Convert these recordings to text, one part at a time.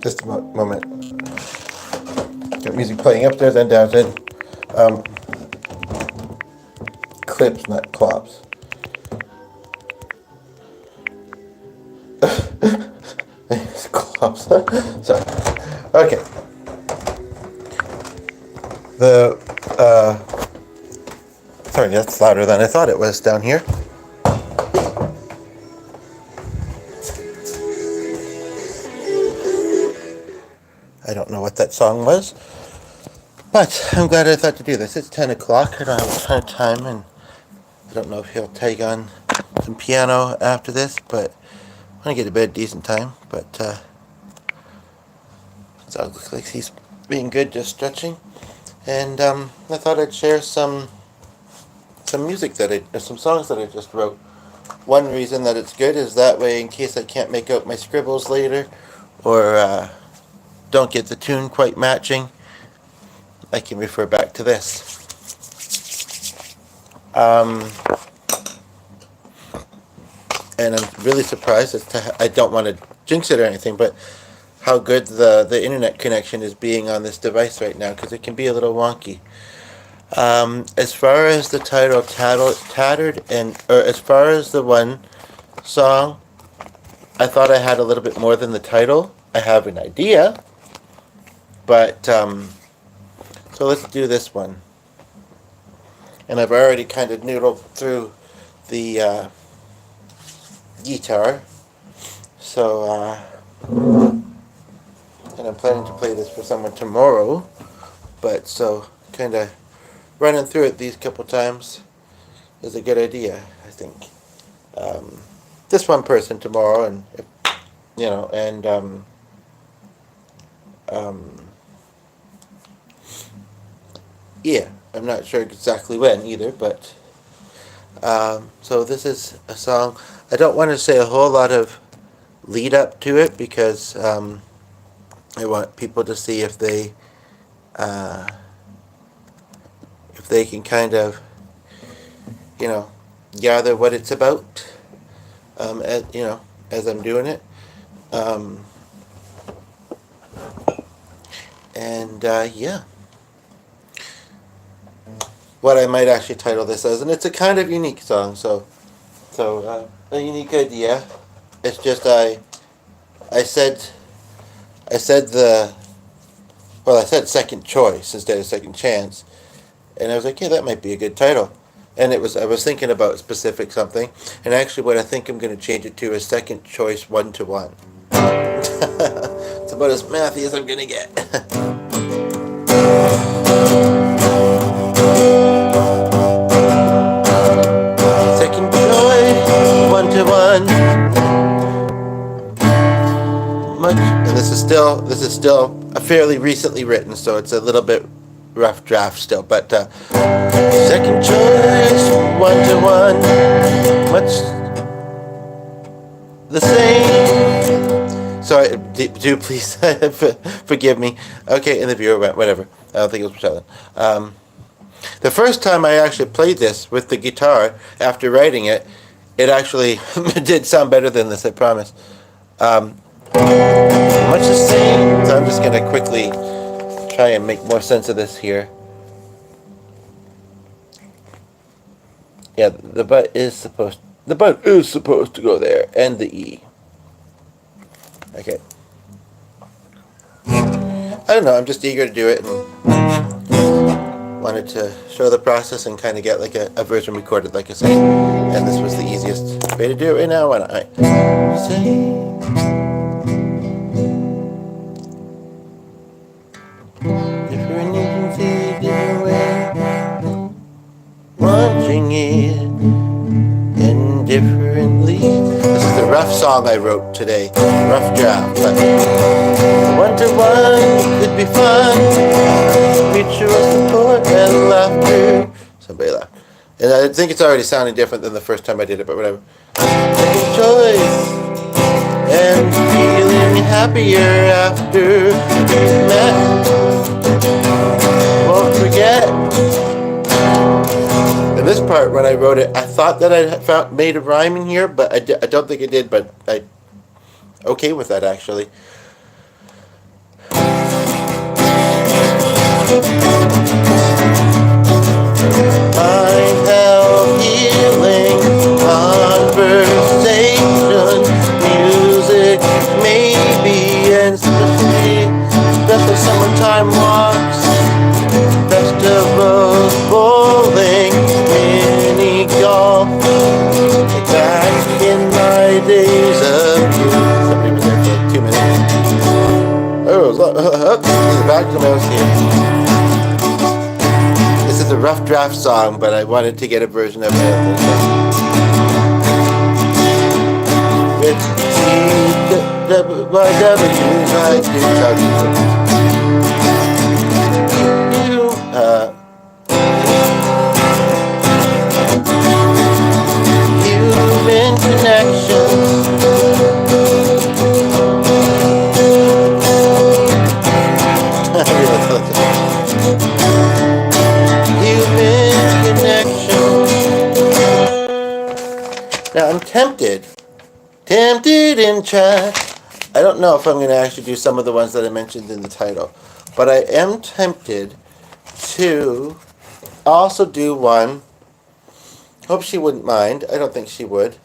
Just a moment. Got music playing upstairs and downstairs. Clips, not clops. It's clops. Sorry. Okay. Sorry, that's louder than I thought it was down here. I don't know what that song was, but I'm glad I thought to do this. It's 10 o'clock. I don't have a ton of time, and I don't know if he'll take on some piano after this, but I want to get to bed decent time. But it looks like he's being good, just stretching. And I thought I'd share some music some songs that I just wrote. One reason that it's good is that way, in case I can't make out my scribbles later, or don't get the tune quite matching, I can refer back to this. And I'm really surprised as to, I don't want to jinx it or anything, but how good the internet connection is being on this device right now, because it can be a little wonky. As far as the title, Tattered, or as far as the one song, I thought I had a little bit more than the title. I have an idea, but, so let's do this one. And I've already kind of noodled through the guitar, so, and I'm planning to play this for someone tomorrow, but so kind of running through it these couple times is a good idea, I think. Just one person tomorrow, and yeah, I'm not sure exactly when either, but so this is a song. I don't want to say a whole lot of lead up to it, because I want people to see if they can kind of, gather what it's about, as I'm doing it. Yeah. What I might actually title this as, and it's a kind of unique song, so a unique idea. It's just I said second choice instead of second chance, and I was like, yeah, that might be a good title. And I was thinking about specific something, and actually what I think I'm going to change it to is second choice 1-to-1. It's about as mathy as I'm going to get. Second choice 1-to-1. And this is still a fairly recently written, so it's a little bit rough draft still, but second choice 1-to-1, much the same. Sorry, do please forgive me. Okay, and the viewer went, whatever. I don't think it was Michelle. The first time I actually played this with the guitar after writing it, it actually did sound better than this, I promise. Much the same. So I'm just going to quickly try and make more sense of this here. Yeah, the butt is supposed to go there, and the E. Okay. I don't know, I'm just eager to do it, and wanted to show the process and kind of get like a version recorded, like I said. And this was the easiest way to do it right now. Why don't I say different agencies, different way, watching it indifferently. This is the rough song I wrote today, rough draft, but 1-to-1 could be fun, mutual support and laughter. Somebody laughed. And I think it's already sounding different than the first time I did it, but whatever. Second choice, and feeling happier after we've met. Won't forget. And this part, when I wrote it, I thought that I had made a rhyme in here, but I don't think I did, but I okay with that, actually. Mind held healing conversation, music maybe, and special summertime walks, festivals, bowling, mini golf. Back in my days of youth. Somebody was there for like 2 minutes. Oh, there's a back to mouse here. This is a rough draft song, but I wanted to get a version of it. It's human connection. Human connection. Now I'm tempted in chat. I don't know if I'm going to actually do some of the ones that I mentioned in the title, but I am tempted to also do one. Hope she wouldn't mind. I don't think she would.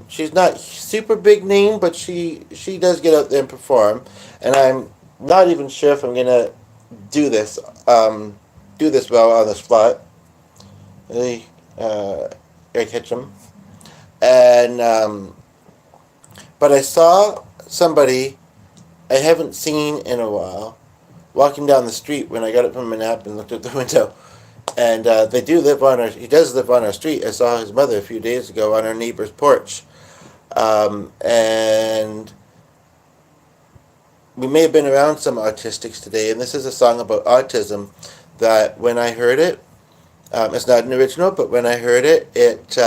She's not super big name, but she does get out there and perform, and I'm not even sure if I'm going to do this well on the spot. Really, Eric Hitchum. And but I saw somebody I haven't seen in a while walking down the street when I got up from my nap and looked out the window. And he does live on our street. I saw his mother a few days ago on our neighbor's porch. And we may have been around some autistics today, and this is a song about autism that when I heard it, it's not an original, but when I heard it, it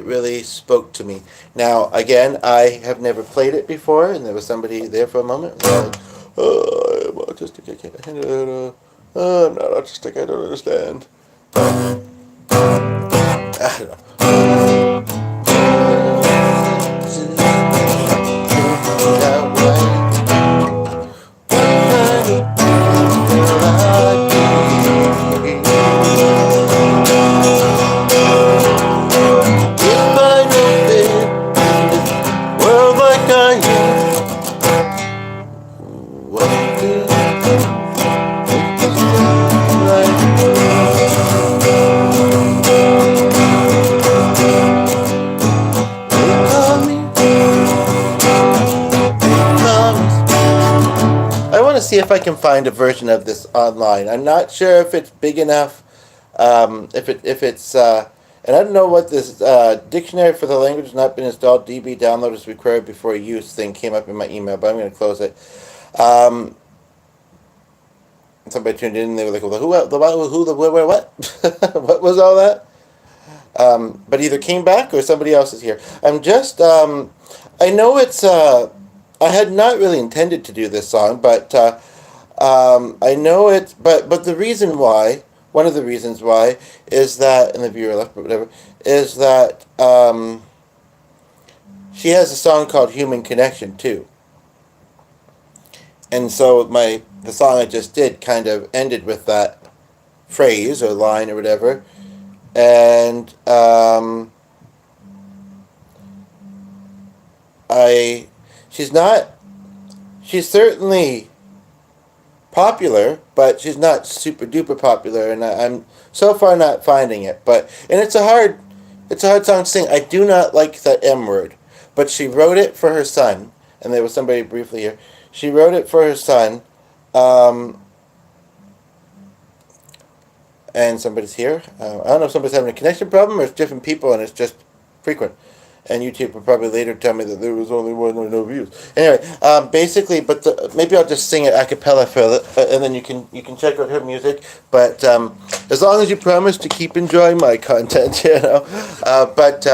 really spoke to me. Now, again, I have never played it before, and there was somebody there for a moment. Like, oh, I'm autistic, I can't handle it. Oh, I'm not autistic, I don't understand. I don't know. See if I can find a version of this online. I'm not sure if it's big enough. If it's and I don't know what this dictionary for the language has not been installed. DB download is required before use thing came up in my email, but I'm going to close it. Somebody tuned in and they were like, well, where, what? What was all that? But either came back or somebody else is here. I'm just I know it's I had not really intended to do this song, but I know it. But the reason why, one of the reasons why, is that, and the viewer left, but whatever, is that she has a song called "Human Connection" too, and so the song I just did kind of ended with that phrase or line or whatever, and she's certainly popular, but she's not super duper popular, and I'm so far not finding it. And it's a hard song to sing. I do not like that M word, but she wrote it for her son, and there was somebody briefly here. She wrote it for her son, and somebody's here. I don't know if somebody's having a connection problem or it's different people and it's just frequent. And YouTube will probably later tell me that there was only one or no views. Anyway, basically, but maybe I'll just sing it a cappella and then you can check out her music. But as long as you promise to keep enjoying my content, you know. But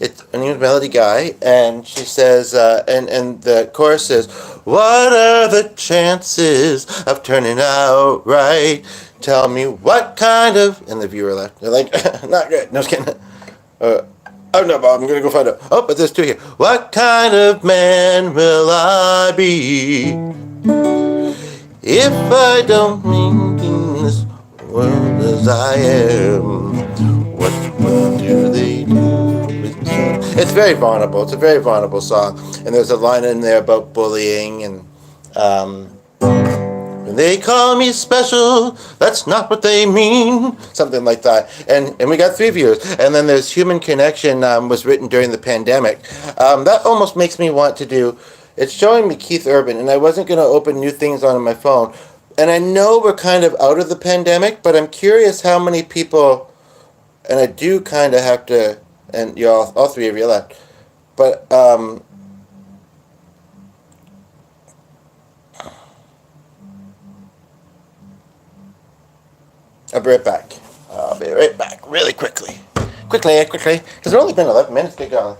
it's a new melody guy, and she says, and the chorus is, "What are the chances of turning out right? Tell me what kind of..." And the viewer left. They're like, "Not good." No, just kidding. Oh no, Bob, I'm going to go find out. Oh, but there's two here. What kind of man will I be? If I don't mean in this world as I am, what do they do with me? It's very vulnerable. It's a very vulnerable song. And there's a line in there about bullying and when they call me special, that's not what they mean. Something like that. And we got 3 viewers. And then there's Human Connection was written during the pandemic. That almost makes me want to do... It's showing me Keith Urban, and I wasn't going to open new things on my phone. And I know we're kind of out of the pandemic, but I'm curious how many people... And I do kind of have to... And y'all, all 3 of you left. But... I'll be right back. I'll be right back really quickly. Quickly. Because it's only been 11 minutes to go.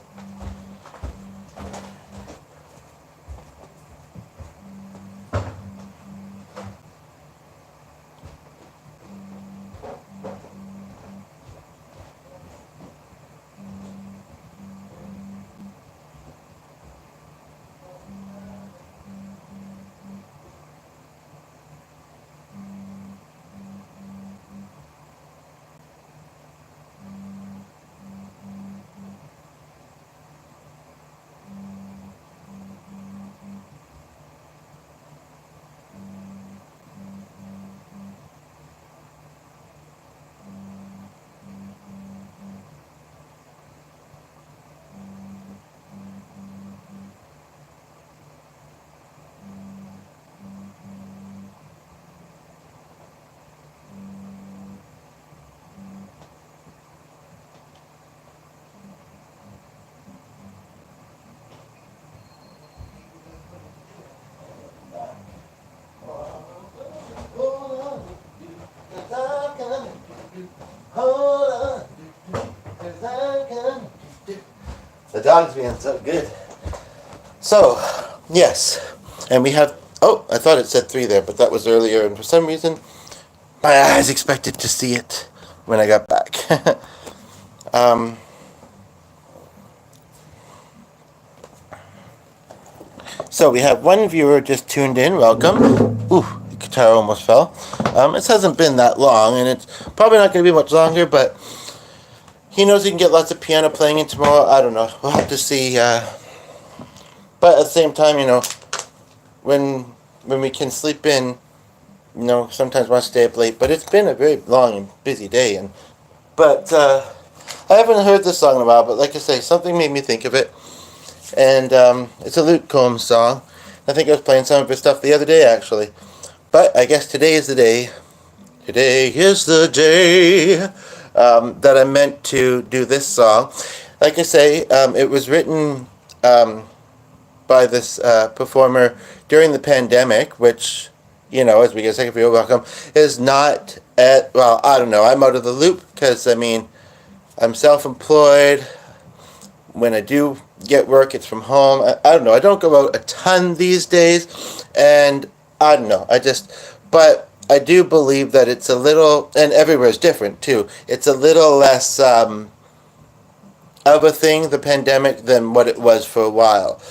The dog's being so good. So, yes. And we have... Oh, I thought it said 3 there, but that was earlier. And for some reason, my eyes expected to see it when I got back. So we have 1 viewer just tuned in. Welcome. Ooh, the guitar almost fell. This hasn't been that long, and it's probably not going to be much longer, but he knows he can get lots of piano playing in tomorrow. I don't know. We'll have to see. But at the same time, when we can sleep in, sometimes want to stay up late. But it's been a very long and busy day. But I haven't heard this song in a while, but like I say, something made me think of it. And it's a Luke Combs song. I think I was playing some of his stuff the other day, actually. But I guess today is the day. Today is the day that I meant to do this song. Like I say, it was written by this performer during the pandemic, which, as we get a second video, welcome, is not at... Well, I don't know. I'm out of the loop because, I'm self-employed. When I do get work, it's from home. I don't know. I don't go out a ton these days, and I don't know. But I do believe that it's a little, and everywhere is different too. It's a little less of a thing, the pandemic, than what it was for a while.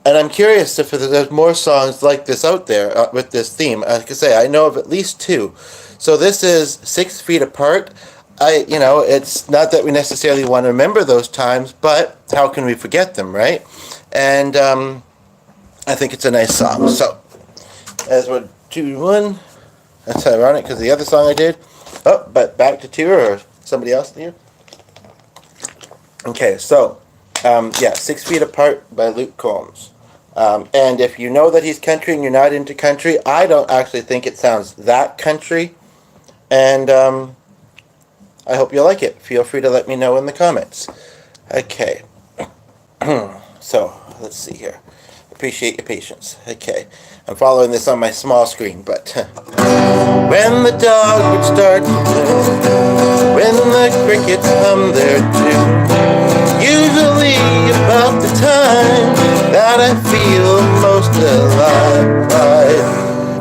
And I'm curious if there's more songs like this out there with this theme. Like I say, I know of at least 2. So this is 6 Feet Apart. It's not that we necessarily want to remember those times, but how can we forget them, right? And I think it's a nice song. So, as we're 2-1, that's ironic because the other song I did. Oh, but back to 2 or somebody else here. Okay, so, 6 Feet Apart by Luke Combs. And if you know that he's country and you're not into country, I don't actually think it sounds that country. And I hope you like it. Feel free to let me know in the comments. Okay. So, let's see here. Appreciate your patience. Okay. I'm following this on my small screen, but... When the dog would start to blue, when the crickets hum their tune, usually about the time that I feel most alive.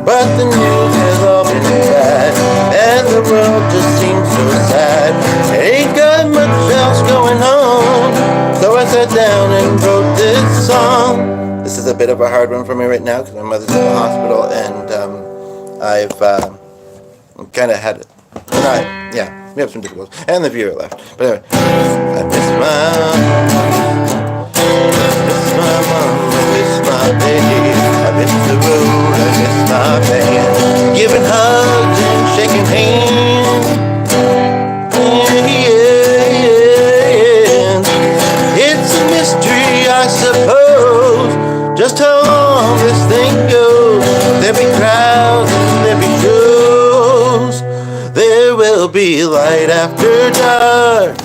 But the news has all been bad, and the world just seems so sad. Ain't got much else going on, so I sat down and wrote this song. This is a bit of a hard one for me right now because my mother's in the hospital, and I've kind of had, yeah, we have some difficulties, and the viewer left. But anyway, I miss my mom, I miss my baby, I miss the road, I miss my band, giving hugs and shaking hands. It's a mystery, I suppose, just how long this thing goes. There'll be crowds and there'll be shows. There will be light after dark,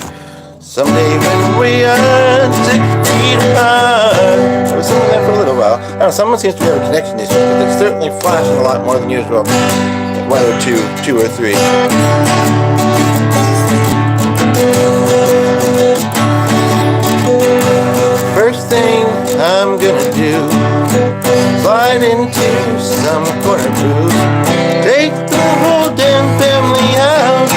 someday when we are 6 feet apart. I was sitting there for a little while. I don't know, someone seems to be having a connection issue, but it's certainly flashing a lot more than usual. 1 or 2 or 3. First thing I'm gonna do, slide into some corner booth, take the whole damn family out,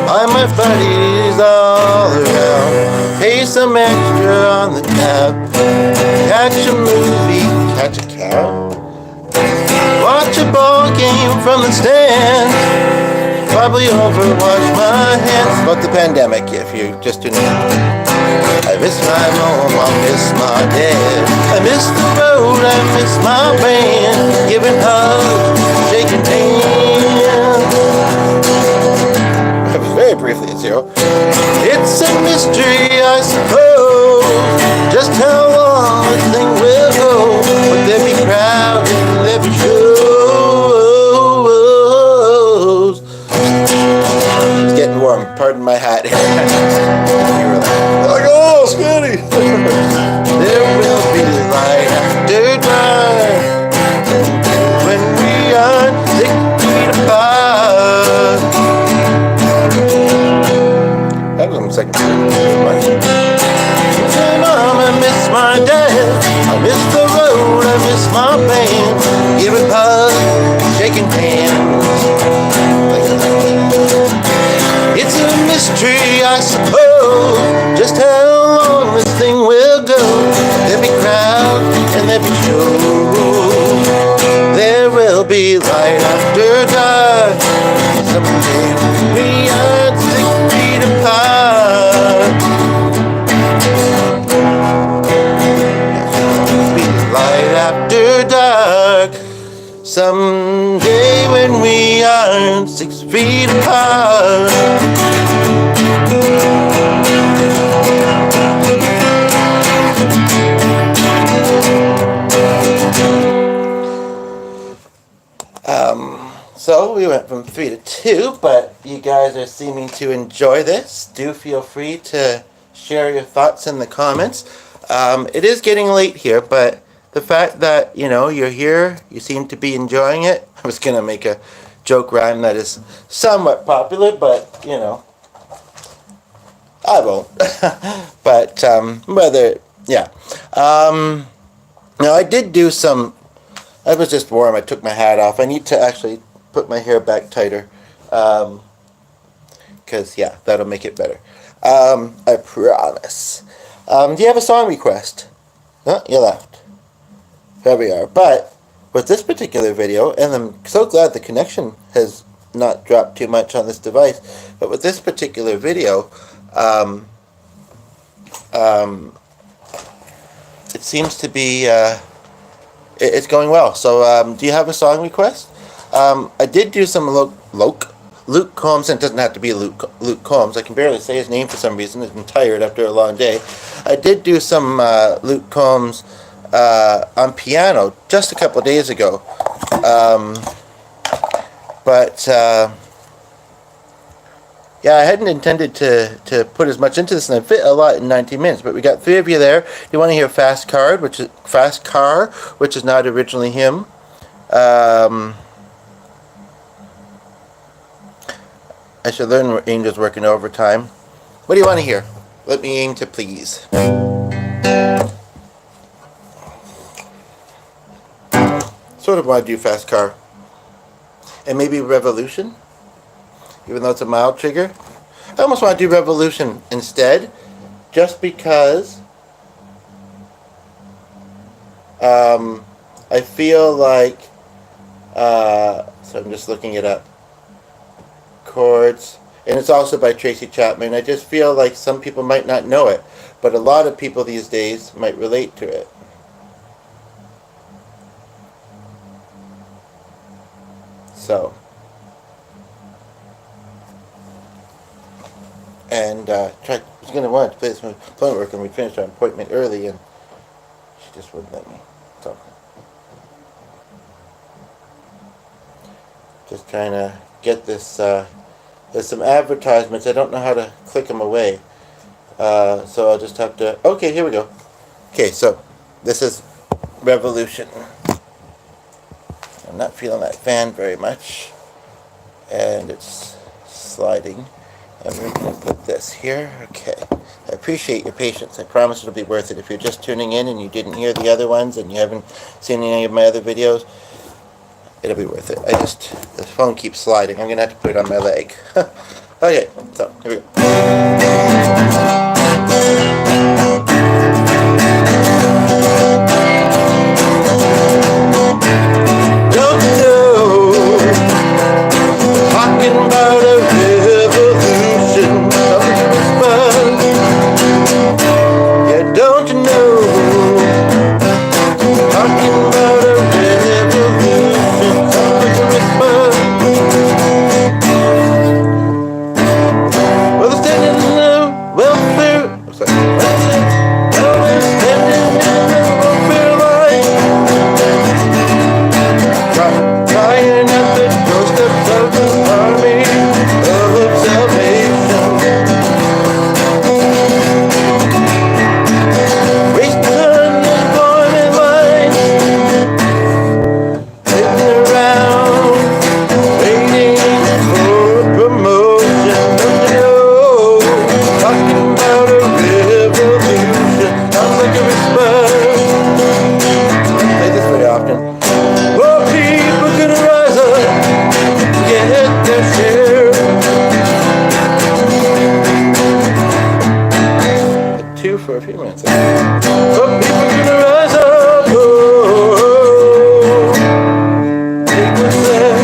buy my buddies all around, pay some extra on the tab, catch a movie, catch a cab, watch a ball game from the stand, probably overwash my hands. About the pandemic, if you just tuning in. I miss my mom, I miss my dad, I miss the road, I miss my band, giving hugs, shaking hands. I was very briefly at 0. It's a mystery, I suppose, just how long this thing will go, but there be crowds and there be shows. It's getting warm, pardon my hat. Oh, Scotty! There will be light after dark, when we are 6 feet apart. That was on the second verse. My mom, I miss my dad, I miss the road, I miss my band, giving hugs, shaking hands. It's a mystery, I suppose, just how long this thing will go. There'll be crowds and there'll be shows. There will be light after dark, someday we are 6 feet apart. There'll be light after dark, someday when we are 6 feet apart. So we went from 3 to 2, but you guys are seeming to enjoy this. Do feel free to share your thoughts in the comments. It is getting late here, but the fact that, you're here, you seem to be enjoying it. I was going to make a joke rhyme that is somewhat popular, but, I won't. But, now I did do some, I was just warm, I took my hat off. I need to actually put my hair back tighter, because, that'll make it better. I promise. Do you have a song request? Oh, you left. There we are. But with this particular video, and I'm so glad the connection has not dropped too much on this device, but with this particular video, it seems to be, it's going well. So, do you have a song request? I did do some Luke Combs, and it doesn't have to be Luke Combs. I can barely say his name for some reason. I'm tired after a long day. I did do some Luke Combs on piano just a couple of days ago. I hadn't intended to put as much into this, and I fit a lot in 19 minutes. But we got 3 of you there. You want to hear Fast Car, which is not originally him. I should learn where Angel's working overtime. What do you want to hear? Let me aim to please. Sort of want to do Fast Car. And maybe Revolution, even though it's a mild trigger. I almost want to do Revolution instead, just because I feel like, so I'm just looking it up, chords, and it's also by Tracy Chapman. I just feel like some people might not know it, but a lot of people these days might relate to it. So, and I was going to want to play this phone work, and we finished our appointment early, and she just wouldn't let me. So, just trying to get this. There's some advertisements. I don't know how to click them away. So I'll just have to... Okay, here we go. Okay, so this is Revolution. I'm not feeling that fan very much. And it's sliding. And we're going to put this here. Okay. I appreciate your patience. I promise it'll be worth it. If you're just tuning in and you didn't hear the other ones and you haven't seen any of my other videos, it'll be worth it. The phone keeps sliding. I'm going to have to put it on my leg. Okay, so here we go. Don't know, talking about a revolution. Yeah, don't you know, talking about a revolution. Well, they're standing in the welfare. Well, they're standing in the welfare line, crying at the doorsteps of the army of salvation. Wasting unemployment lines, sitting around waiting for a promotion. Don't you know, talking about a revolution sounds like a response. I don't play this very often. Oh, people gonna rise up, get their share. Hit two for a few minutes. Oh, people gonna rise up. Oh, take what's left.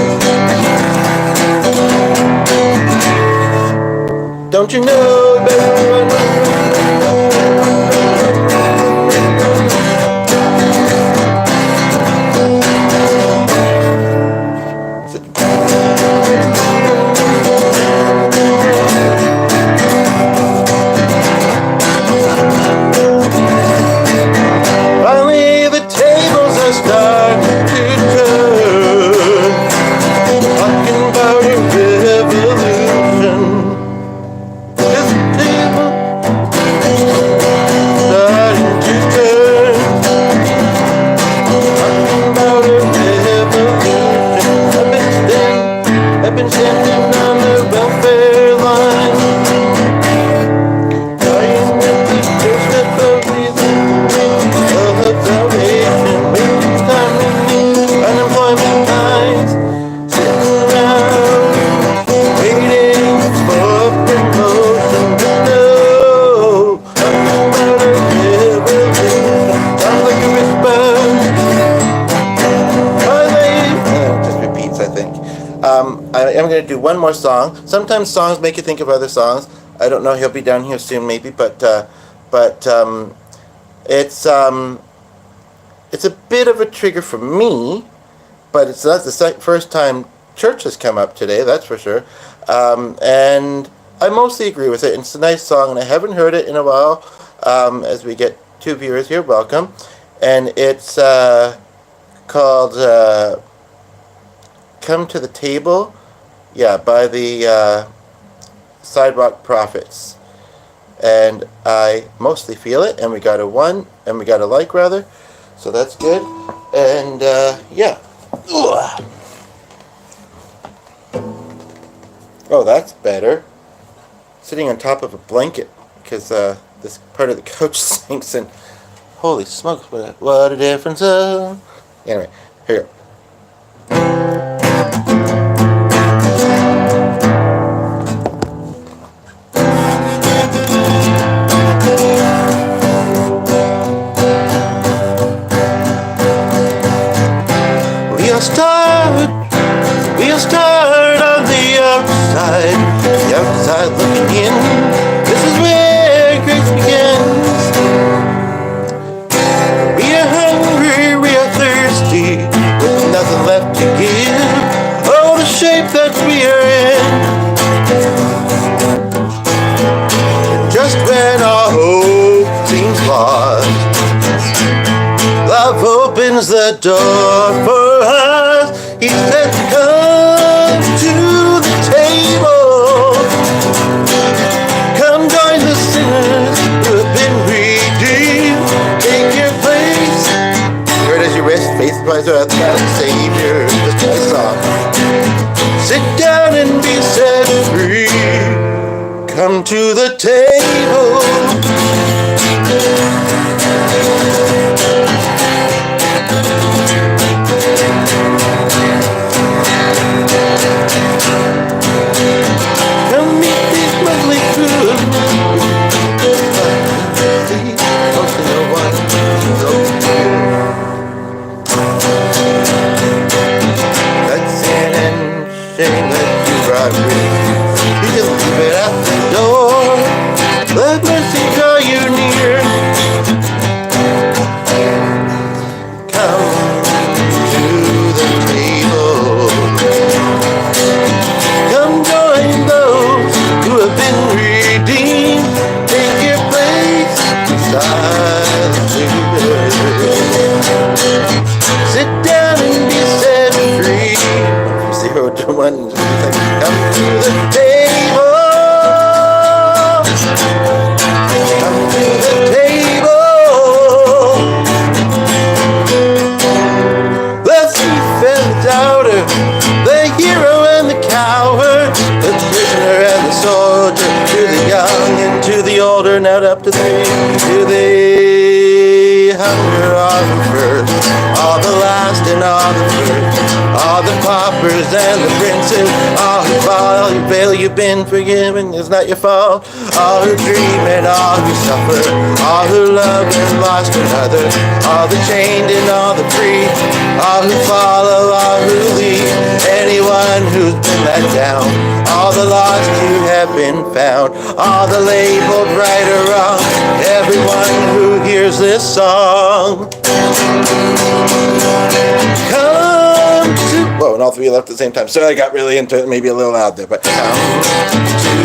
Don't you know, better run. Finally, the tables are starting to turn. Talking about a revolution. This table starting to turn. Talking about a revolution. I've been standing on the welfare line, crying at the doorstep of these of salvation. Wasting time in these unemployment lines, sitting around waiting for promotion. No, talking about a revolution sounds like a response. It just repeats, I think. I am going to do one more song. Sometimes songs make you think of other songs. I don't know. He'll be down here soon, maybe, but it's a bit of a trigger for me, but it's not the first time church has come up today, that's for sure. And I mostly agree with it. It's a nice song, and I haven't heard it in a while. As we get two viewers here, welcome. And it's called Come to the Table, by the Sidewalk Prophets. And I mostly feel it, and we got a like rather, so that's good. And yeah. Ugh. Oh, that's better. Sitting on top of a blanket, because this part of the couch sinks, and holy smokes, what a difference. Anyway, here we go. We'll start on the outside looking in. This is where grace begins. We are hungry, we are thirsty, with nothing left to give. Oh, the shape that we are in. Just when our hope seems lost, love opens the door for us. He said, come to the table. Come join the sinners who have been redeemed. Take your place. Where does your rest? Faith lies without the Savior. Just my song. Sit down and be set free. Come to the table. Come meet these lovely good. Let's sin and shame that you brought with you. You just leave it at the door. Let mercy draw you near. Come to the table. Come join those who have been redeemed. Take your place beside the Savior. Sit down and be set free. From 0 to 1. Come to the table. Come to the table. The thief and the doubter, the hero and the coward, the prisoner and the soldier, to the young and to the older, not up to three. Do they hunger or the first, all the last and all the first, all the paupers and the princes, all who fall, all who fail, you've been forgiven, it's not your fault. All who dream and all who suffer, all who love and lost another, all the chained and all the free, all who follow, all who leave, anyone who's been let down, all the lost who have been found, all the labeled right or wrong, everyone who hears this song. Come to... Whoa, and all three left at the same time. So I got really into it, maybe a little loud there, but come to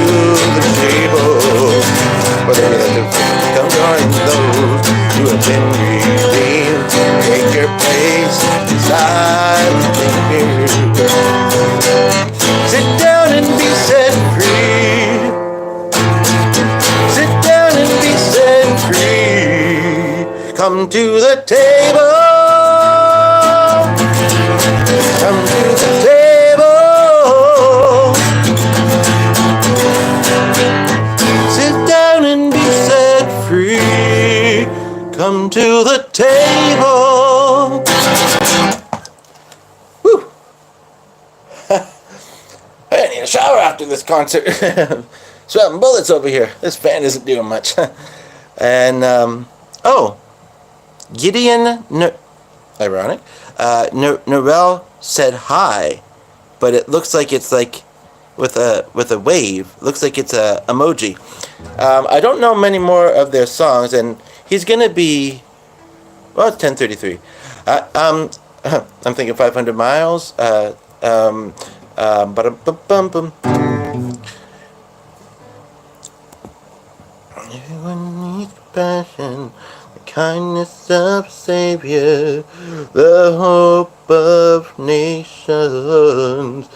the table. Come join those who have been redeemed. Take your place beside the Savior. Sit down and be set free. Sit down and be set free. Come to the table. Come to the table. Sit down and be set free. Come to the table. Whew. I need a shower after this concert. Sweating bullets over here. This fan isn't doing much. And, Gideon, ironic, Norel said hi, but it looks like it's like with a wave. Looks like it's a emoji. I don't know many more of their songs, and he's gonna be, well, it's 10:33. I'm thinking 500 miles. Everyone needs compassion, the kindness of Savior, the hope of nations.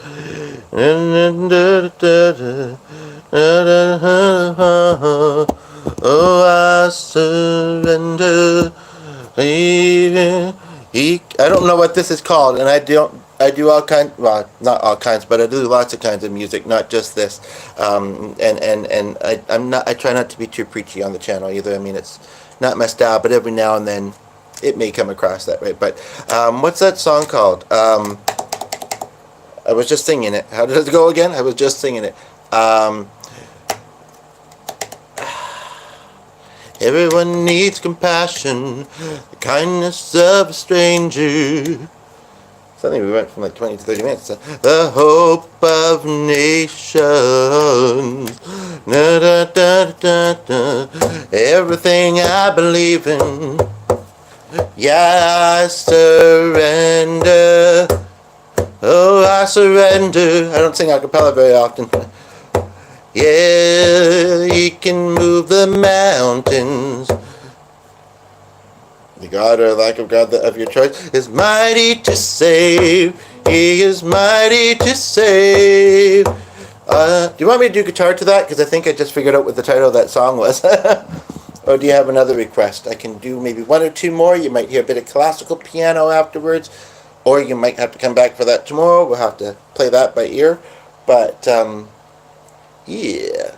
Oh, I surrender. I don't know what this is called, and I do all kinds, well, not all kinds, but I do lots of kinds of music, not just this. I try not to be too preachy on the channel either. I mean, it's not my style, but every now and then it may come across that way. But what's that song called? I was just singing it. How did it go again? I was just singing it. Everyone needs compassion, the kindness of a stranger. Suddenly we went from like 20 to 30 minutes. The hope of nations. Da, da, da, da, da. Everything I believe in. Yeah, I surrender. Oh, I surrender. I don't sing a cappella very often. Yeah, he can move the mountains. The God or lack of God of your choice is mighty to save. He is mighty to save. Do you want me to do guitar to that? Because I think I just figured out what the title of that song was. Or do you have another request? I can do maybe one or two more. You might hear a bit of classical piano afterwards. Or you might have to come back for that tomorrow. We'll have to play that by ear. But, yeah.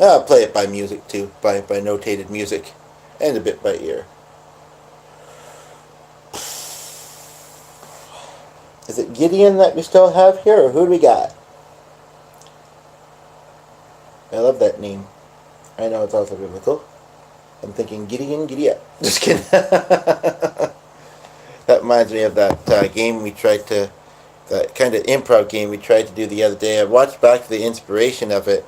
I'll play it by music too, by notated music, and a bit by ear. Is it Gideon that we still have here, or who do we got? I love that name. I know it's also biblical. I'm thinking Gideon, giddy up. Just kidding. That reminds me of that game we tried to, that kind of improv game we tried to do the other day. I watched back the inspiration of it.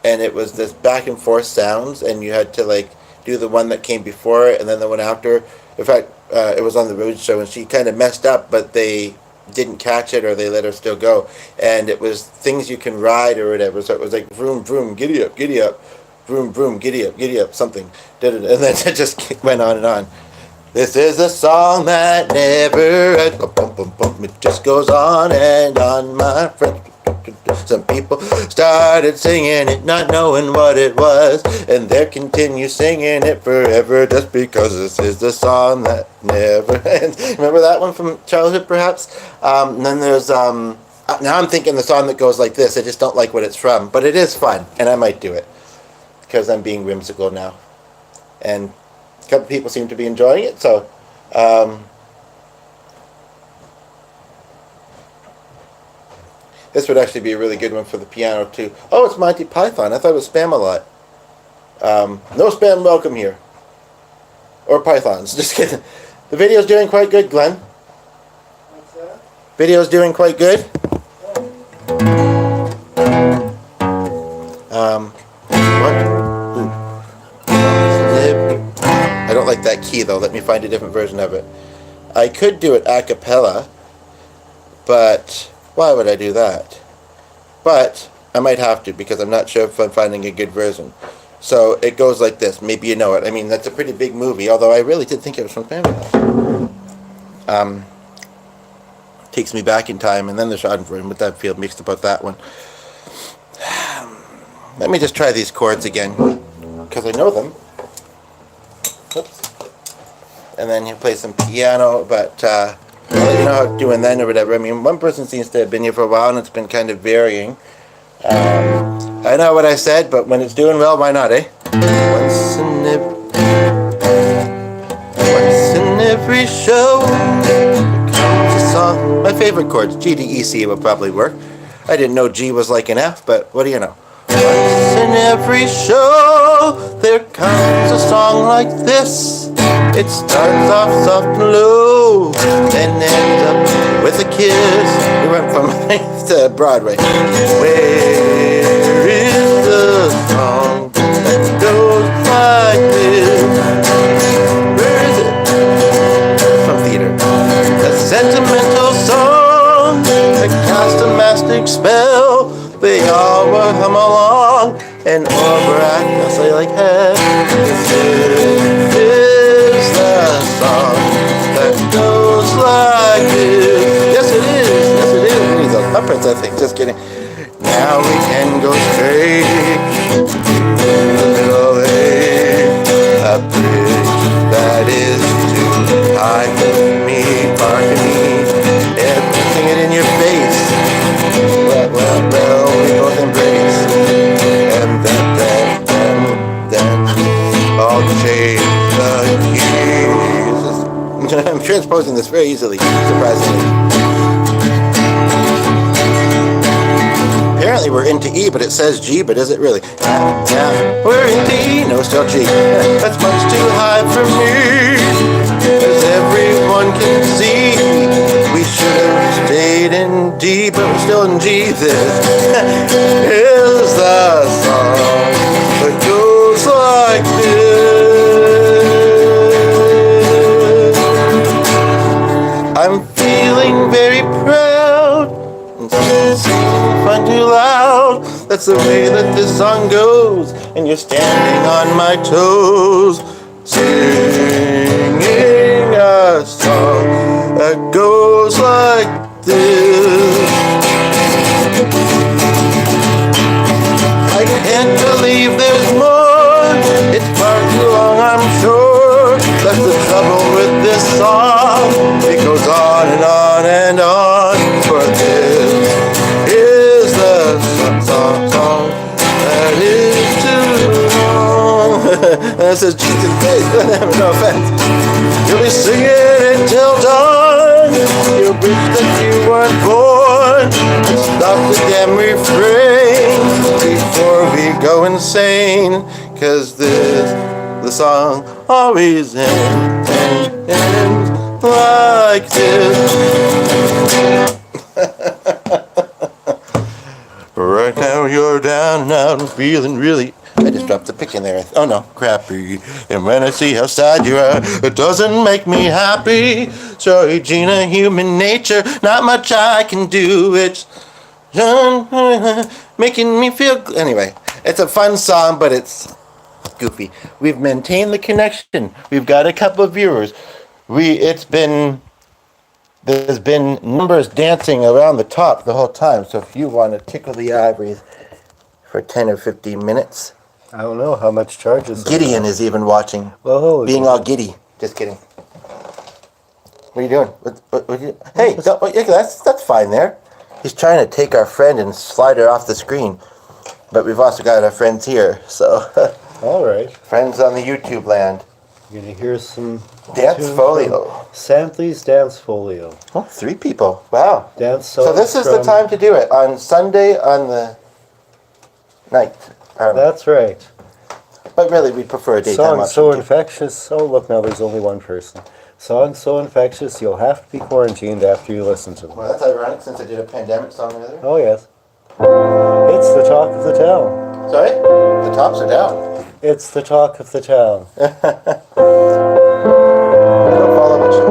And it was this back and forth sounds, and you had to like do the one that came before it and then the one after. In fact, it was on the road show, and she kind of messed up, but they didn't catch it, or they let her still go. And it was things you can ride or whatever. So it was like vroom vroom, giddy up, vroom vroom, giddy up, something. And then it just went on and on. This is a song that never ends. It just goes on and on, my friend. Some people started singing it, not knowing what it was, and they'll continue singing it forever just because this is the song that never ends. Remember that one from childhood, perhaps? And then there's, now I'm thinking the song that goes like this. I just don't like what it's from, but it is fun, and I might do it because I'm being whimsical now. And a couple people seem to be enjoying it, so... This would actually be a really good one for the piano, too. Oh, it's Monty Python. I thought it was Spam-A-Lot. No spam welcome here. Or pythons. Just kidding. The video's doing quite good, Glenn. What's that? Video's doing quite good. What? Ooh. I don't like that key, though. Let me find a different version of it. I could do it a cappella, but... why would I do that? But I might have to, because I'm not sure if I'm finding a good version. So it goes like this. Maybe you know it. I mean, that's a pretty big movie, although I really did think it was from Family. Takes me back in time, and then the Schadenfreude with that field mixed about that one. Let me just try these chords again, because I know them. Oops. And then you play some piano, but... I'll let you know how it's doing then or whatever. I mean, one person seems to have been here for a while, and it's been kind of varying. I know what I said, but when it's doing well, why not, eh? Once in every show comes a song. My favorite chords, G, D, E, C would probably work. I didn't know G was like an F, but what do you know? Once in every show, there comes a song like this. It starts off soft and low, then ends up with a kiss. We went from to Broadway. Where is the song that goes like this? Where is it? From theater. A sentimental song that cast a mastic spell. They all would hum along and overact. I'll say like, hey, this is the song that goes like this. Yes, it is. Yes, it is. These are puppets, I think. Just kidding. Now we can go straight to the middle way. A bridge that is too high for me, far to me. And sing it in your face. Well, we both embrace. And then I'll change the keys. I'm transposing this very easily, surprisingly. Apparently we're into E, but it says G, but is it really? Yeah, we're into E, no, still G. That's much too high for me. Cause everyone one can see. We should have stayed in D, but we're still in G. This is the song that goes like this. I'm feeling very proud and singing fun too loud. That's the way that this song goes, and you're standing on my toes, singing a song that goes like this. I can't believe there's more. It's far too long, I'm sure. That's the trouble with this song. It goes on and on and on. But this is the song that is too long. This is just a face. No offense. You'll be singing until dawn. You wish that you weren't born. Stop the damn refrain before we go insane. 'Cause the song always ends like this. Right now you're down and out and feeling really... I just dropped the pick in there. Oh no, crappy. And when I see how sad you are, it doesn't make me happy. Sorry, Gina, human nature, not much I can do. It's making me feel... Anyway, it's a fun song, but it's goofy. We've maintained the connection. We've got a couple of viewers. There's been numbers dancing around the top the whole time. So if you want to tickle the ivories for 10 or 15 minutes... I don't know how much charges. Gideon is even watching. Whoa, being all giddy. Just kidding. What are you doing? What you, hey, that's fine there. He's trying to take our friend and slide her off the screen. But we've also got our friends here, so... All right. Friends on the YouTube land. You're going to hear some... Dance folio. Santley's Dance Folio. Oh, 3 people. Wow. Dance so this is the time to do it. On Sunday on the night. That's right. But really, we prefer a daytime Song option. so infectious. Oh, look, now there's only one person. Song so infectious, you'll have to be quarantined after you listen to them. Well, that's ironic since I did a pandemic song earlier. Oh, yes. It's the talk of the town. Sorry? The tops are down. It's the talk of the town. Don't follow what you...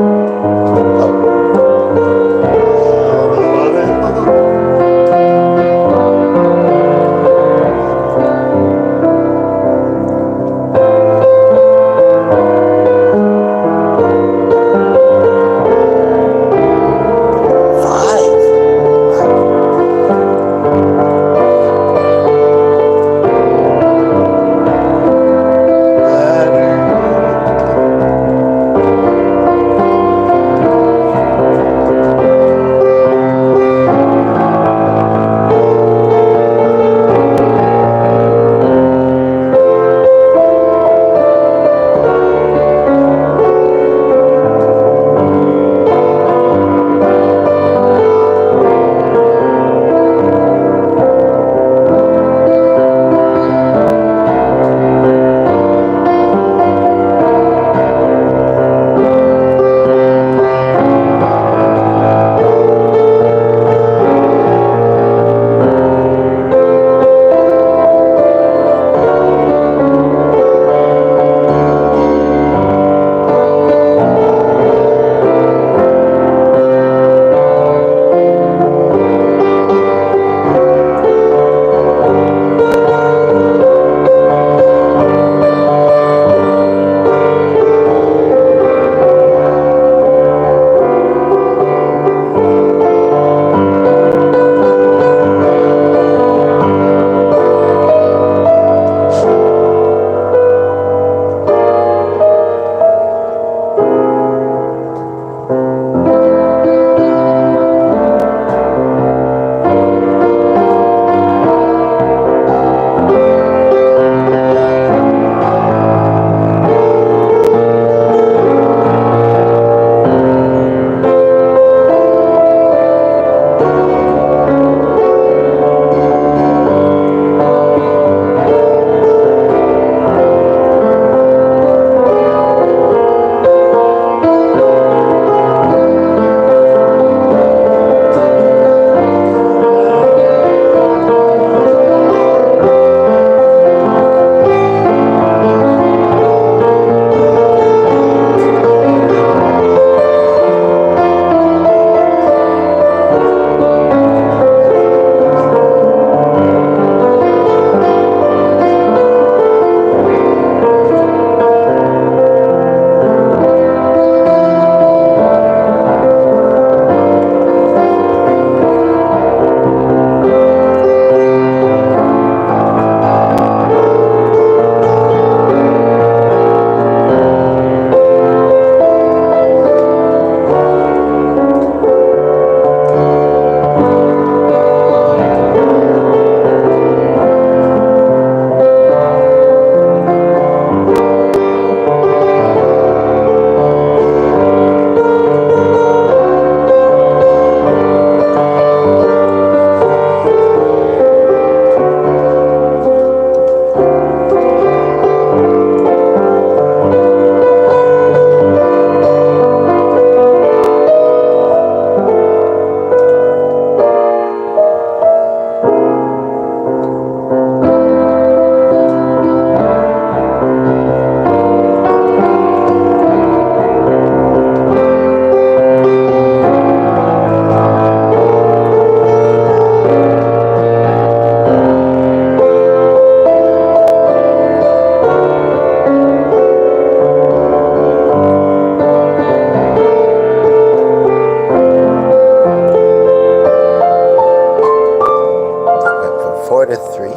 out of 3.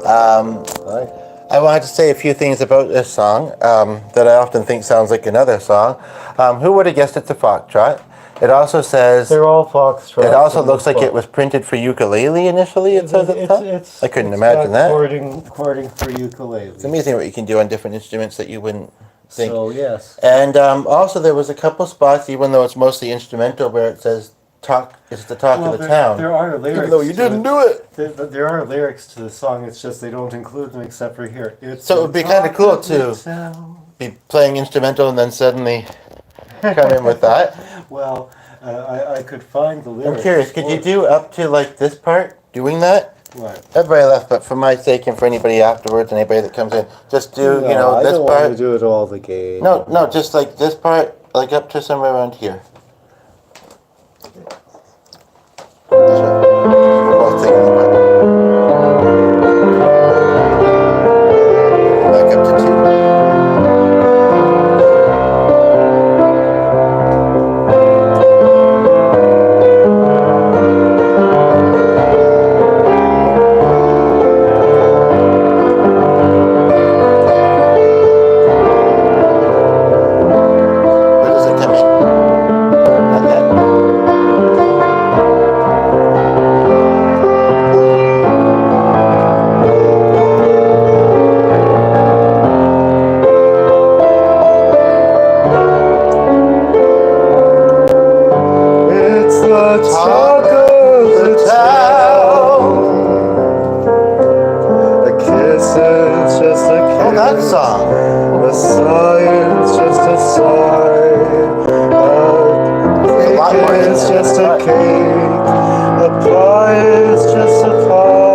Aye. I wanted to say a few things about this song that I often think sounds like another song. Who would have guessed it's a foxtrot? It also says... They're all foxtrots. It also looks like it was printed for ukulele initially, it says at the top. I couldn't imagine that. Chording for ukulele. It's amazing what you can do on different instruments that you wouldn't think. So, yes. And also there was a couple spots, even though it's mostly instrumental, where it says it's the talk of the town. There are lyrics. Even though you didn't do it. There are lyrics to the song, it's just they don't include them except for here. So it would be kind of cool to be playing instrumental and then suddenly come in with that. Well, I could find the lyrics. I'm curious, could you do up to like this part, doing that? What? Everybody left, but for my sake and for anybody afterwards and anybody that comes in, just do, this I don't part. want to do it all the game. No, just like this part, like up to somewhere around here. That's right. We're both taking the part. Back up to 2. Where does it come in? Not yet. It's the talk of the town. A kiss is just a kiss. Oh, that song. A sigh is just a sigh. There's a lot more in It's there. just a cake. A pie is just a pie.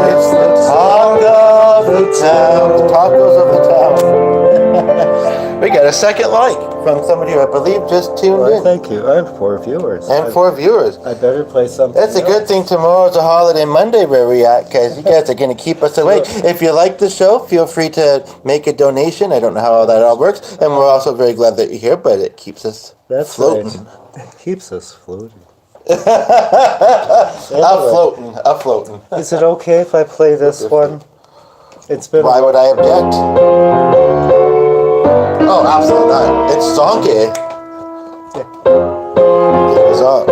It's the talk of the town. The tacos of the town. We got a second like from somebody who I believe just tuned Well, in. thank you. I have 4 viewers. And 4 viewers. I better play something. That's a good else. thing tomorrow's a holiday Monday where we at, because you guys are going to keep us awake. If you like the show, feel free to make a donation. I don't know how all that all works. And we're also very glad that you're here, but it keeps us That's floating. right. It keeps us floating. Afloating. Is it okay if I play this one? It's been. Why would I object? Oh, absolutely not. It's zonky. It was up.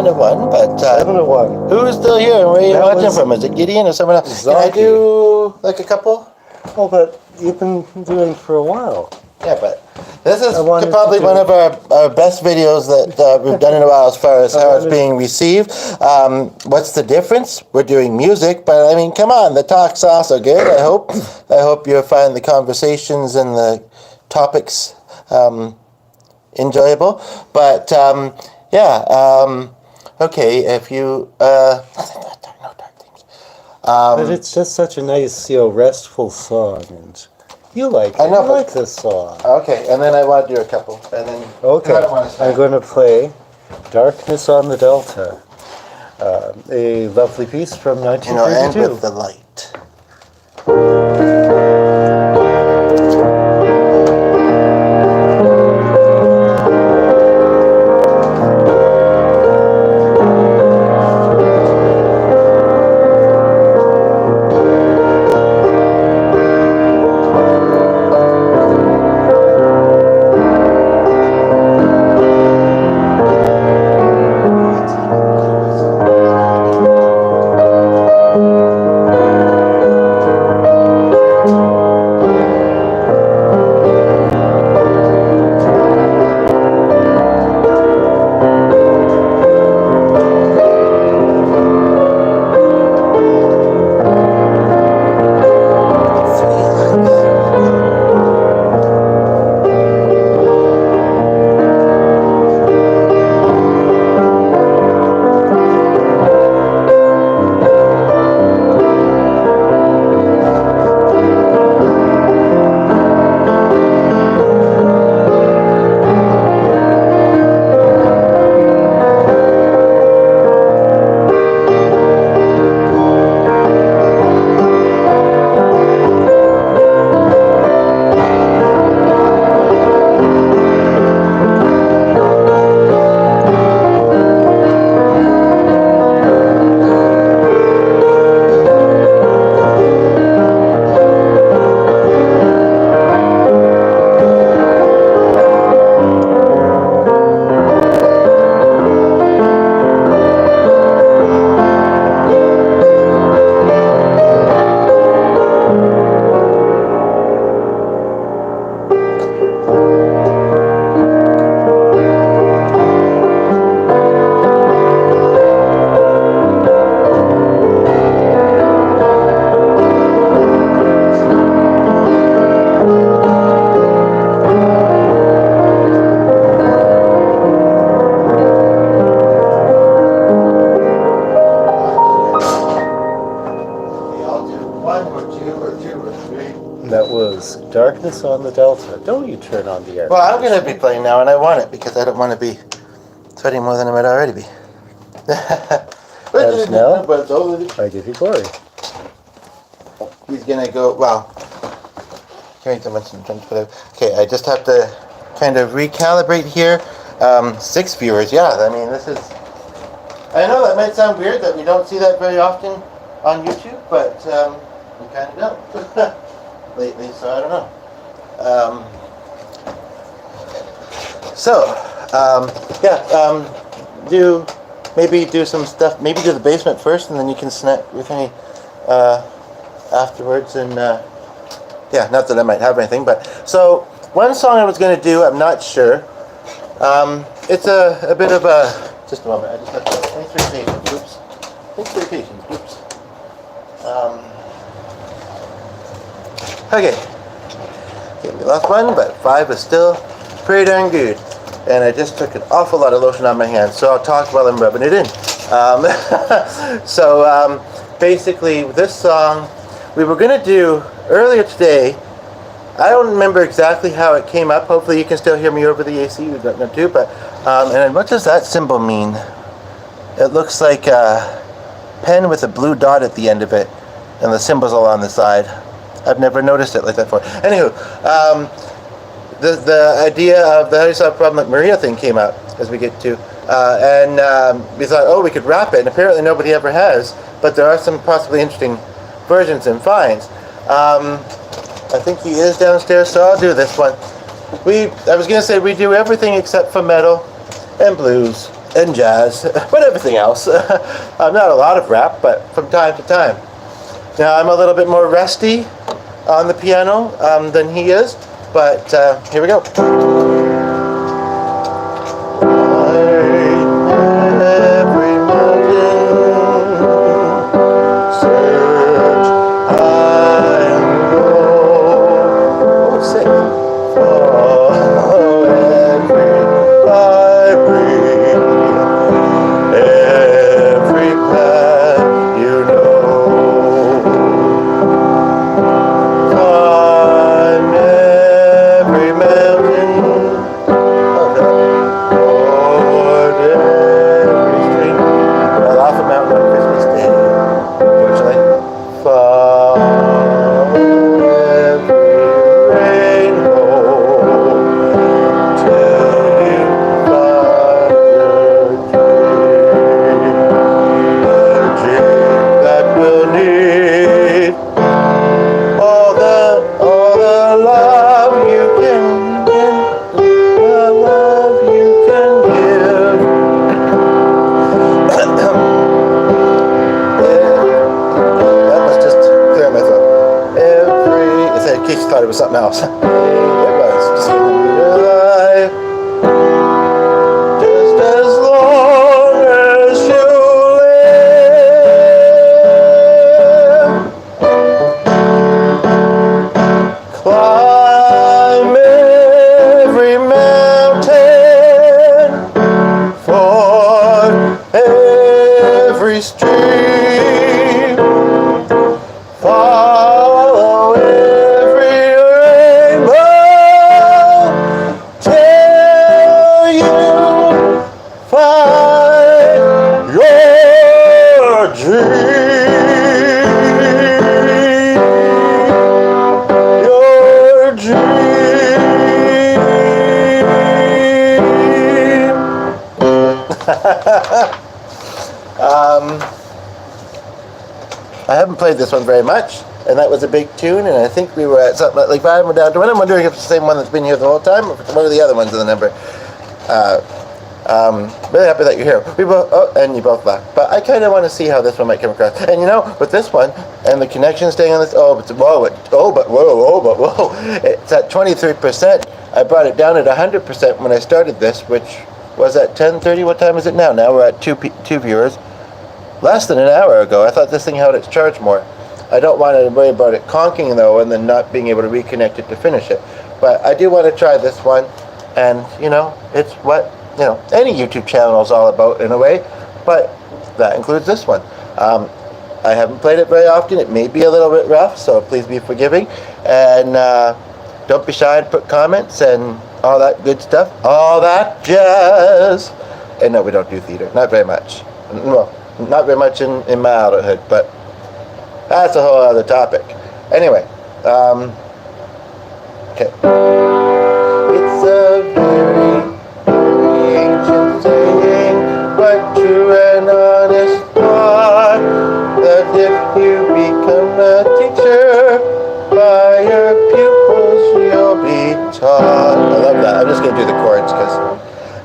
7-1, but 7-1. who is still here and where are you That watching was from? Is it Gideon or someone else? Can I Zonky. do like a couple? Oh, but you've been doing for a while. Yeah, but this is I wanted probably to do- one of our best videos that we've done in a while as far as how it's wanted- being received. What's the difference? We're doing music, but I mean, come on, the talk's also good. I hope you find the conversations and the topics enjoyable. But okay, if you no dark things. But it's just such a nice, restful song, and you like it. I know, You but- like this song. Okay, and then I want to do a couple, and then Okay, I don't want to start. I'm going to play Darkness on the Delta, a lovely piece from and 1932. with the light. That was Darkness on the Delta. Don't you turn on the air. Well, I'm going to be playing now, and I want it because I don't want to be sweating more than I might already be. As now, But I give you glory. he's going to go, well, carrying so much in front, whatever. Okay, I just have to kind of recalibrate here. 6 viewers, yeah, I mean, this is, I know that might sound weird that we don't see that very often on YouTube, but we kind of don't lately, so I don't know. Do some stuff, maybe do the basement first, and then you can snap with me afterwards, and yeah, not that I might have anything, but, so, one song I was going to do, I'm not sure, it's a bit of a, just a moment, I just have to, thanks for your patience, oops, thanks for your patience, oops, okay, we lost one, but 5 is still pretty darn good. And I just took an awful lot of lotion on my hands, so I'll talk while I'm rubbing it in. Basically, this song we were going to do earlier today. I don't remember exactly how it came up. Hopefully you can still hear me over the AC. We don't know too, but and what does that symbol mean? It looks like a pen with a blue dot at the end of it, and the symbol's all on the side. I've never noticed it like that before. Anywho, the idea of the How Do You Solve a Problem Like Maria thing came out as we get to, and we thought, oh, we could wrap it, and apparently nobody ever has, but there are some possibly interesting versions and finds. I think he is downstairs, so I'll do this one. I was going to say we do everything except for metal and blues and jazz, but everything else. Not a lot of rap, but from time to time. Now I'm a little bit more rusty on the piano than he is, but here we go. Every mountain search high and low. Oh, sick. Oh, every breathe, every path you know. Climb every mountain, board every stream. Well, off a mountain on Christmas Day, unfortunately. Follow every rainbow till you find the dream that will need all the love you can give. That was just clear my throat. In case you thought it was something else. It was just alive. Just as long as you live. Climb every mountain, ford every stream, follow every rainbow till you find your dream. Your dream. I haven't played this one very much, and that was a big tune, and I think we were at something like 5 and down to 1. I'm wondering if it's the same one that's been here the whole time, or if it's one of the other ones in the number. Really happy that you're here. We both, and you both laughed. But I kind of want to see how this one might come across. And you know, with this one, and the connection staying on this, whoa, it's at 23%. I brought it down at 100% when I started this, which was at 10:30. What time is it now? Now we're at two viewers. Less than an hour ago. I thought this thing held its charge more. I don't want to worry about it conking though, and then not being able to reconnect it to finish it. But I do want to try this one, and you know, it's what any YouTube channel is all about in a way, but that includes this one. I haven't played it very often. It may be a little bit rough, so please be forgiving, and don't be shy to put comments and all that good stuff, all that jazz. And no, we don't do theater, not very much. Well, not very much in my adulthood, but that's a whole other topic. Anyway, okay. It's a very ancient saying, but true and honest thought, that if you become a teacher, by your pupils you'll be taught. I love that. I'm just going to do the chords because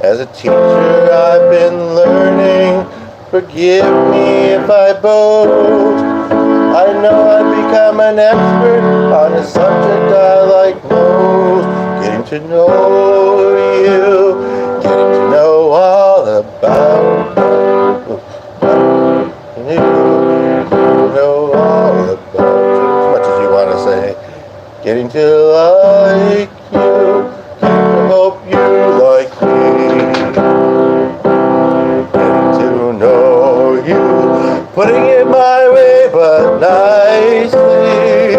as a teacher I've been learning. Forgive me if I boast. I know I've become an expert on a subject I like most. Getting to know you, getting to know all about you, know all about you, as much as you want to say. Getting to like you, getting to hope you like me. Know you, putting it my way, but nicely.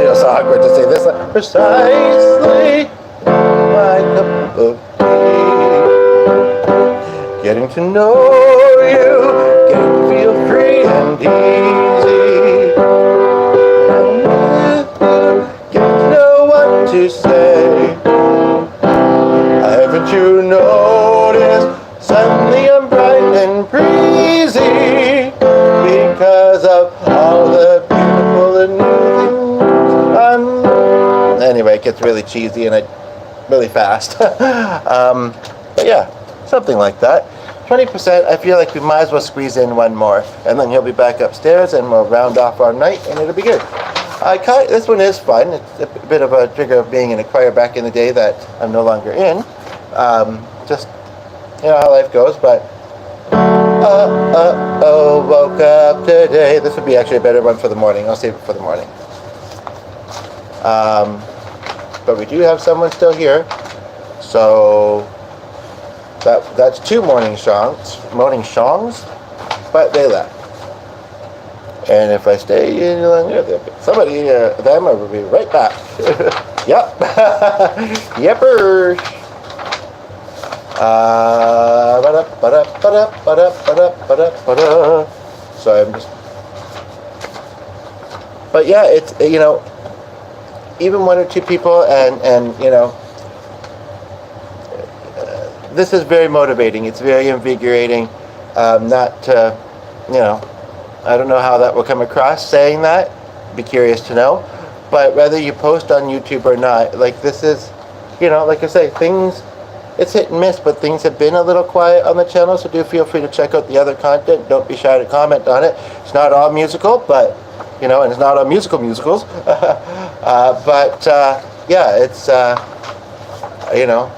It's so awkward to say this. Precisely my cup of tea. Getting to know you, getting to feel free and easy. Getting to know what to say. Haven't you noticed? Suddenly I'm bright and breezy because of all the beautiful and new things. Anyway, it gets really cheesy and really fast. But yeah, something like that. 20%, I feel like we might as well squeeze in one more, and then he'll be back upstairs, and we'll round off our night, and it'll be good. This one is fun. It's a bit of a trigger of being in a choir back in the day that I'm no longer in. Just, you know how life goes, but woke up today. This would be actually a better one for the morning. I'll save it for the morning. But we do have someone still here, so that's 2 morning songs, but they left. And if I stay any longer, somebody, them will be right back. Yep. Yepper. So I'm just, but yeah, it's, you know, even 1 or 2 people, and you know, this is very motivating. It's very invigorating. Not to, you know, I don't know how that will come across saying that. Be curious to know. But whether you post on YouTube or not, like, this is, you know, like I say, things, it's hit and miss, but things have been a little quiet on the channel, so do feel free to check out the other content. Don't be shy to comment on it. It's not all musical, but, you know, and it's not all musicals. Yeah, it's, you know,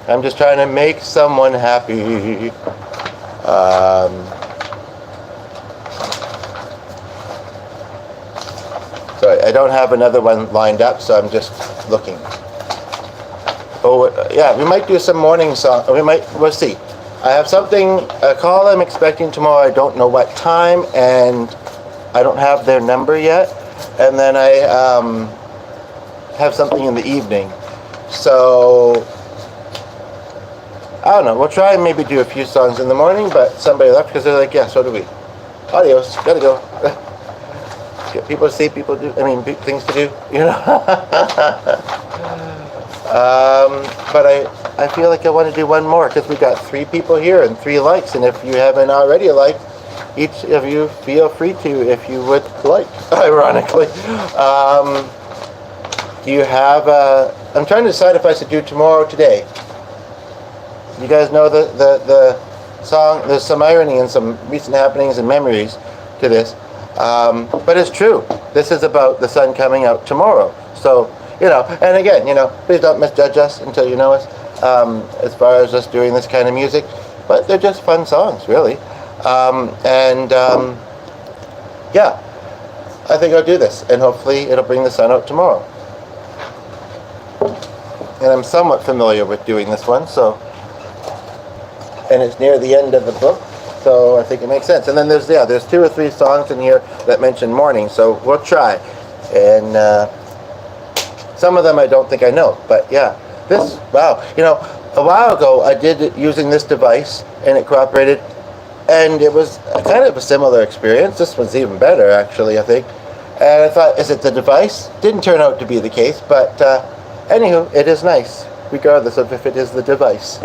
I'm just trying to make someone happy. Sorry, I don't have another one lined up, so I'm just looking. Oh, yeah, we might do some morning song. We'll see. I have a call I'm expecting tomorrow. I don't know what time, and I don't have their number yet. And then I have something in the evening. So, I don't know. We'll try and maybe do a few songs in the morning, but somebody left because they're like, yeah, so do we. Adios. Gotta go. Get people to see, things to do, you know. But I feel like I want to do one more because we got 3 people here and 3 likes, and if you haven't already liked, each of you feel free to if you would like, ironically. Do you have I'm trying to decide if I should do tomorrow or today. You guys know the song, there's some irony and some recent happenings and memories to this. But it's true. This is about the sun coming out tomorrow. So, you know, and again, you know, please don't misjudge us until you know us, as far as us doing this kind of music. But they're just fun songs, really. Yeah, I think I'll do this, and hopefully it'll bring the sun out tomorrow. And I'm somewhat familiar with doing this one, so, and it's near the end of the book. So I think it makes sense. And then there's 2 or 3 songs in here that mention morning, so we'll try. And some of them I don't think I know, but yeah, wow. You know, a while ago I did it using this device, and it cooperated, and it was kind of a similar experience. This one's even better, actually, I think. And I thought, is it the device? Didn't turn out to be the case, but anywho, it is nice, regardless of if it is the device.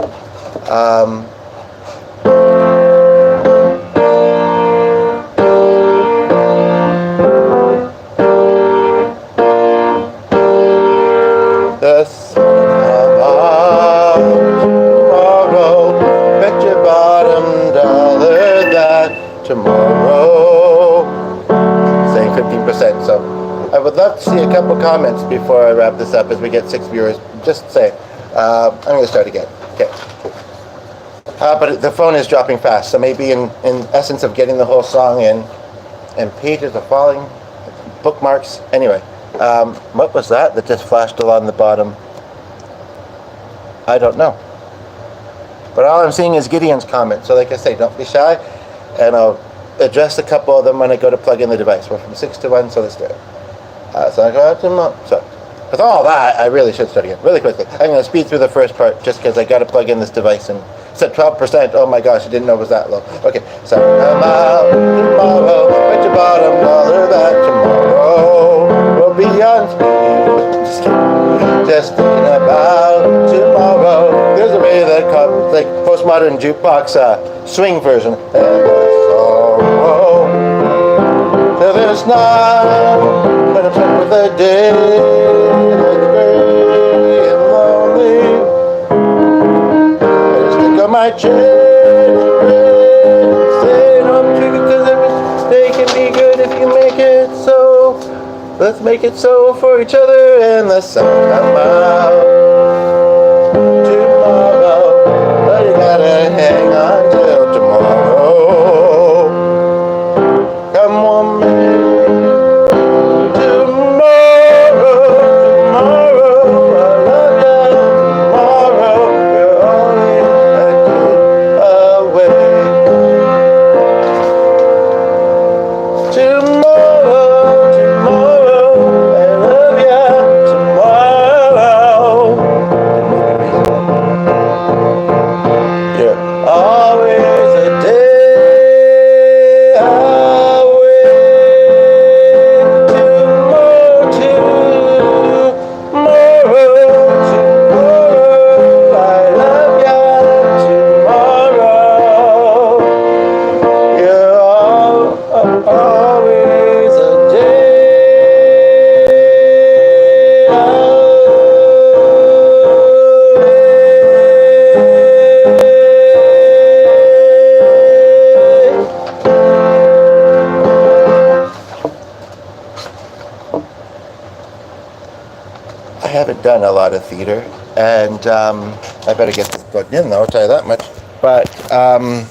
Tomorrow, saying 15%. So I would love to see a couple comments before I wrap this up, as we get 6 viewers. Just say, I'm going to start again. Okay. But the phone is dropping fast, so maybe in essence of getting the whole song in, and pages are falling, bookmarks. Anyway, what was that just flashed along the bottom? I don't know. But all I'm seeing is Gideon's comment. So like I say, don't be shy. And I'll address a couple of them when I go to plug in the device. We're from 6 to 1, so let's do it. So with all that, I really should start again, really quickly. I'm going to speed through the first part just because I got to plug in this device. And it said 12%. Oh my gosh, I didn't know it was that low. Okay, so come out tomorrow, bet your bottom dollar that tomorrow will be on speed. Just thinking about tomorrow. There's a way that comes, like postmodern jukebox swing version. And sorrow till there's none, when I'm stuck with the day that's gray and lonely. I just my children. Saying I'm true because they can be good if you make it so. Let's make it so for each other and the sun come out tomorrow. But you gotta hang on till tomorrow. Come on, baby. Tomorrow, tomorrow, I love you. Tomorrow, you're only a good away. Tomorrow, tomorrow, I love you. Tomorrow, you're always a day away. I haven't done a lot of theater, and I better get this plugged in, though, I'll tell you that much. But I'm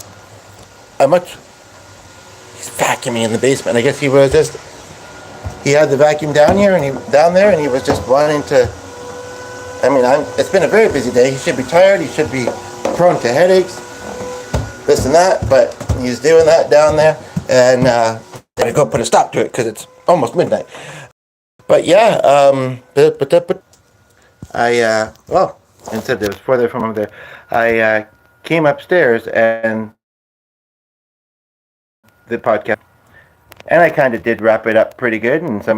much. He's vacuuming in the basement. I guess he was just. He had the vacuum down there, and he was just wanting to. I mean, it's been a very busy day. He should be tired. He should be prone to headaches, this and that. But he's doing that down there, and I'm gonna go put a stop to it because it's almost midnight. But yeah, well, instead there was four there from over there. I came upstairs and the podcast, and I kind of did wrap it up pretty good, and some